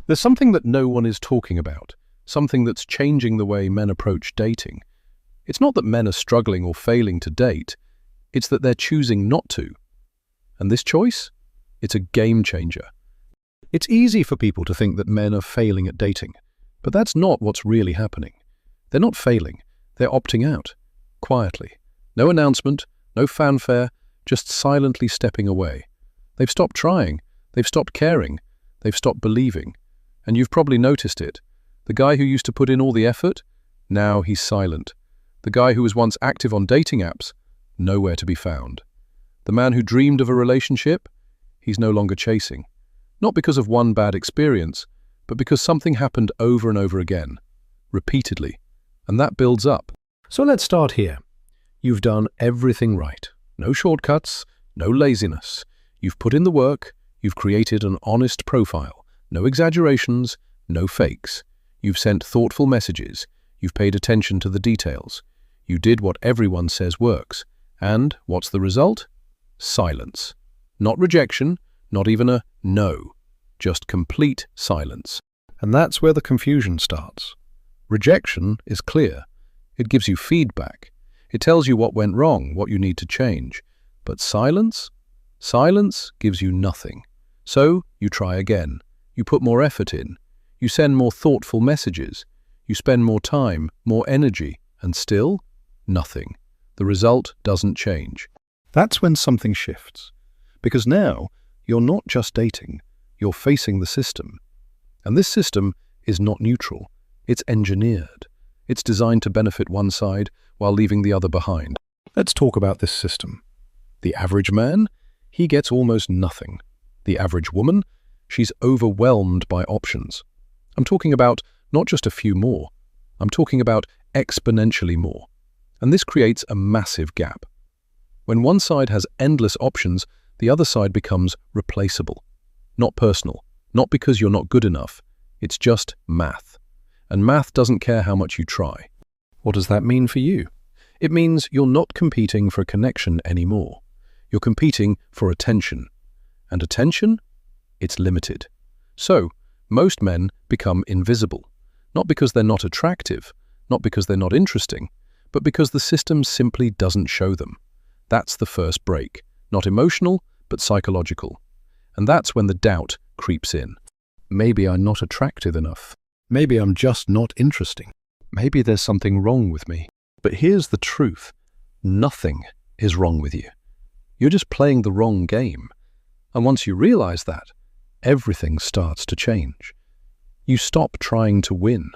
There's something that no one is talking about, something that's changing the way men approach dating. It's not that men are struggling or failing to date, it's that they're choosing not to. And this choice? It's a game changer. It's easy for people to think that men are failing at dating, but that's not what's really happening. They're not failing, they're opting out, quietly. No announcement, no fanfare, just silently stepping away. They've stopped trying, they've stopped caring, they've stopped believing. And you've probably noticed it. The guy who used to put in all the effort, now he's silent. The guy who was once active on dating apps, nowhere to be found. The man who dreamed of a relationship, he's no longer chasing. Not because of one bad experience, but because something happened over and over again, repeatedly, and that builds up. So let's start here. You've done everything right. No shortcuts, no laziness. You've put in the work, you've created an honest profile. No exaggerations, no fakes. You've sent thoughtful messages. You've paid attention to the details. You did what everyone says works. And what's the result? Silence. Not rejection, not even a no. Just complete silence. And that's where the confusion starts. Rejection is clear. It gives you feedback. It tells you what went wrong, what you need to change. But silence? Silence gives you nothing. So you try again. You put more effort in. You send more thoughtful messages. You spend more time, more energy, and still, nothing. The result doesn't change. That's when something shifts. Because now, you're not just dating, you're facing the system. And this system is not neutral. It's engineered. It's designed to benefit one side while leaving the other behind. Let's talk about this system. The average man, he gets almost nothing. The average woman, she's overwhelmed by options. I'm talking about not just a few more. I'm talking about exponentially more. And this creates a massive gap. When one side has endless options, the other side becomes replaceable. Not personal, not because you're not good enough. It's just math. And math doesn't care how much you try. What does that mean for you? It means you're not competing for connection anymore. You're competing for attention. And attention? It's limited. So, most men become invisible. Not because they're not attractive, not because they're not interesting, but because the system simply doesn't show them. That's the first break. Not emotional, but psychological. And that's when the doubt creeps in. Maybe I'm not attractive enough. Maybe I'm just not interesting. Maybe there's something wrong with me. But here's the truth. Nothing is wrong with you. You're just playing the wrong game. And once you realize that, everything starts to change. You stop trying to win.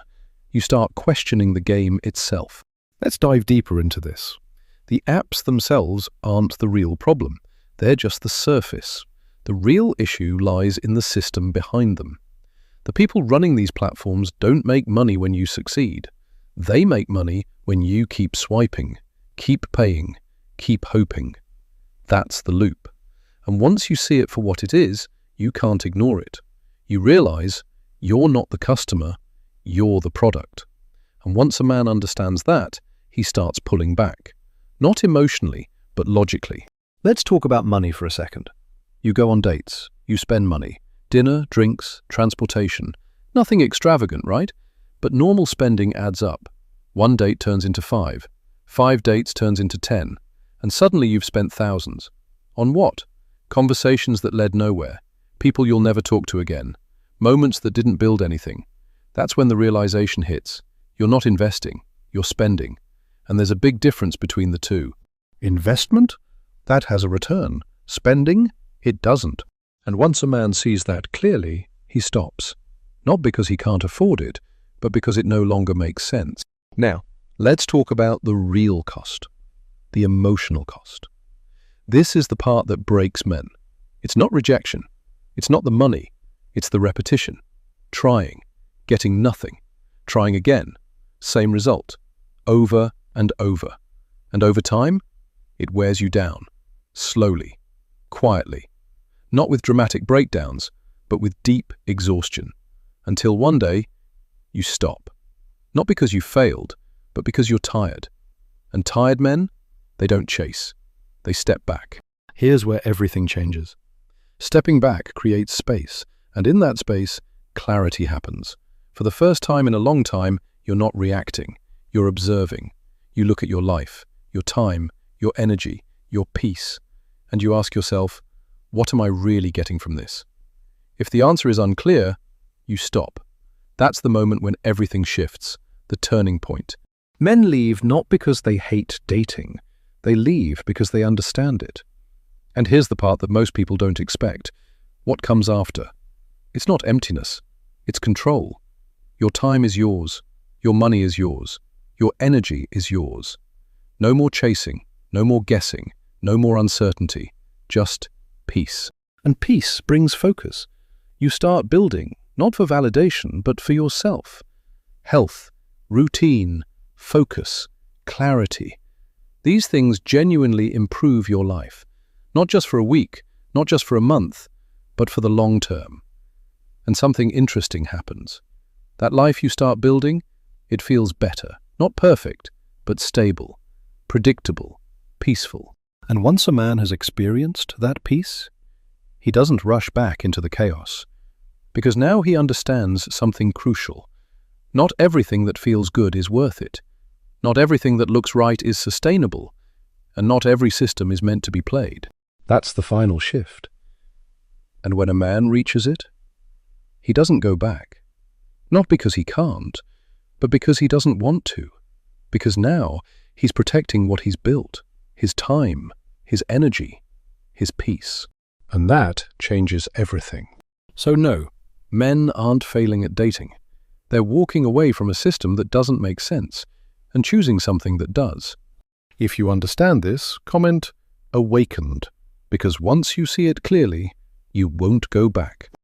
You start questioning the game itself. Let's dive deeper into this. The apps themselves aren't the real problem. They're just the surface. The real issue lies in the system behind them. The people running these platforms don't make money when you succeed. They make money when you keep swiping, keep paying, keep hoping. That's the loop. And once you see it for what it is, you can't ignore it. You realize you're not the customer, you're the product. And once a man understands that, he starts pulling back. Not emotionally, but logically. Let's talk about money for a second. You go on dates, you spend money. Dinner, drinks, transportation. Nothing extravagant, right? But normal spending adds up. One date turns into 5. 5 dates turns into 10. And suddenly you've spent thousands. On what? Conversations that led nowhere. People you'll never talk to again. Moments that didn't build anything. That's when the realization hits. You're not investing, you're spending. And there's a big difference between the two. Investment? That has a return. Spending? It doesn't. And once a man sees that clearly, he stops. Not because he can't afford it, but because it no longer makes sense. Now, let's talk about the real cost. The emotional cost. This is the part that breaks men. It's not rejection. It's not the money. It's the repetition. Trying. Getting nothing. Trying again. Same result. Over and over. And over time, it wears you down. Slowly. Quietly. Not with dramatic breakdowns, but with deep exhaustion. Until one day, you stop. Not because you failed, but because you're tired. And tired men, they don't chase. They step back. Here's where everything changes. Stepping back creates space, and in that space clarity happens. For the first time in a long time, you're not reacting, you're observing. You look at your life, your time, your energy, your peace, and you ask yourself, what am I really getting from this? If the answer is unclear, you stop. That's the moment when everything shifts, the turning point. Men leave not because they hate dating. They leave because they understand it. And here's the part that most people don't expect. What comes after? It's not emptiness. It's control. Your time is yours. Your money is yours. Your energy is yours. No more chasing. No more guessing. No more uncertainty. Just peace. And peace brings focus. You start building, not for validation, but for yourself. Health, routine, focus, clarity. These things genuinely improve your life. Not just for a week, not just for a month, but for the long term. And something interesting happens. That life you start building, it feels better. Not perfect, but stable, predictable, peaceful. And once a man has experienced that peace, he doesn't rush back into the chaos. Because now he understands something crucial. Not everything that feels good is worth it. Not everything that looks right is sustainable. And not every system is meant to be played. That's the final shift. And when a man reaches it, he doesn't go back. Not because he can't, but because he doesn't want to. Because now he's protecting what he's built, his time, his energy, his peace. And that changes everything. So no, men aren't failing at dating. They're walking away from a system that doesn't make sense and choosing something that does. If you understand this, comment "awakened," because once you see it clearly, you won't go back.